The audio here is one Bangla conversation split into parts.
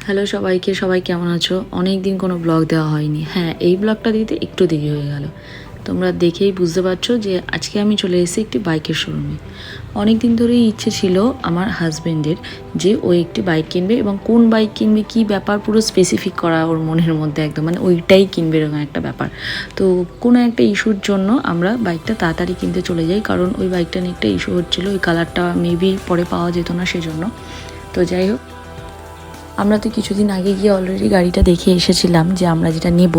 হ্যালো সবাইকে, সবাই কেমন আছো? অনেক দিন কোনো ব্লগ দেওয়া হয়নি। হ্যাঁ, এই ব্লগটা দিতে একটু দেরি হয়ে গেল। তোমরা দেখেই বুঝতে পারছো যে আজকে আমি চলে এসেছি একটি বাইকের শোরুমে। অনেক দিন ধরেই ইচ্ছে ছিল আমার হাজব্যান্ডের যে ও একটি বাইক কিনবে, এবং কোন বাইক কিনবে কী ব্যাপার পুরো স্পেসিফিক করা ওর মনের মধ্যে একদম, মানে ওইটাই কিনবে এরকম একটা ব্যাপার। তো কোনো একটা ইস্যুর জন্য আমরা বাইকটা তাড়াতাড়ি কিনতে চলে যাই, কারণ ওই বাইকটা নিয়ে একটা ইস্যু হচ্ছিলো, ওই কালারটা মেবি পরে পাওয়া যেত না সেজন্য। তো যাই হোক, আমরা তো কিছুদিন আগে গিয়ে অলরেডি গাড়িটা দেখে এসেছিলাম যে আমরা যেটা নেব।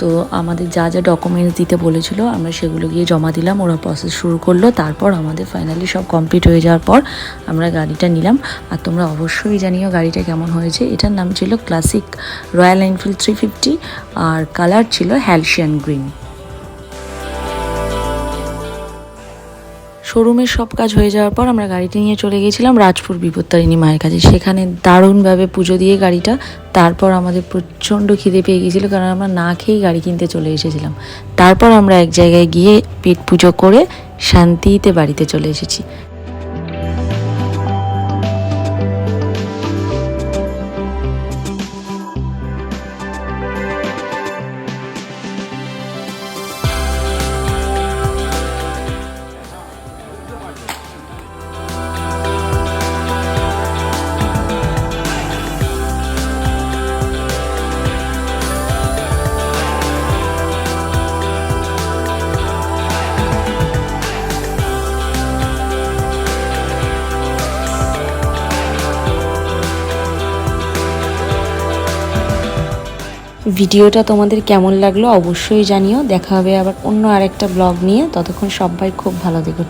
তো আমাদের যা যা ডকুমেন্টস দিতে বলেছিল আমরা সেগুলো গিয়ে জমা দিলাম, ওরা প্রসেস শুরু করলো। তারপর আমাদের ফাইনালি সব কমপ্লিট হয়ে যাওয়ার পর আমরা গাড়িটা নিলাম। আর তোমরা অবশ্যই জানিও গাড়িটা কেমন হয়েছে। এটার নাম ছিল ক্লাসিক রয়্যাল এনফিল্ড 350, আর কালার ছিল হ্যালসিয়ান গ্রিন। শোরুমের সব কাজ হয়ে যাওয়ার পর আমরা গাড়িটি নিয়ে চলে গিয়েছিলাম রাজপুর বিপত্তারিণী মায়ের কাছে। সেখানে দারুণভাবে পুজো দিয়ে গাড়িটা, তারপর আমাদের প্রচণ্ড খিদে পেয়ে গিয়েছিলো, কারণ আমরা না খেয়েই গাড়ি কিনতে চলে এসেছিলাম। তারপর আমরা এক জায়গায় গিয়ে পেট পুজো করে শান্তিতে বাড়িতে চলে এসেছি। ভিডিওটা তোমাদের কেমন লাগলো অবশ্যই জানিও। দেখা হবে আবার অন্য আরেকটা ব্লগ নিয়ে। ততক্ষণ সবাই খুব ভালো থেকো।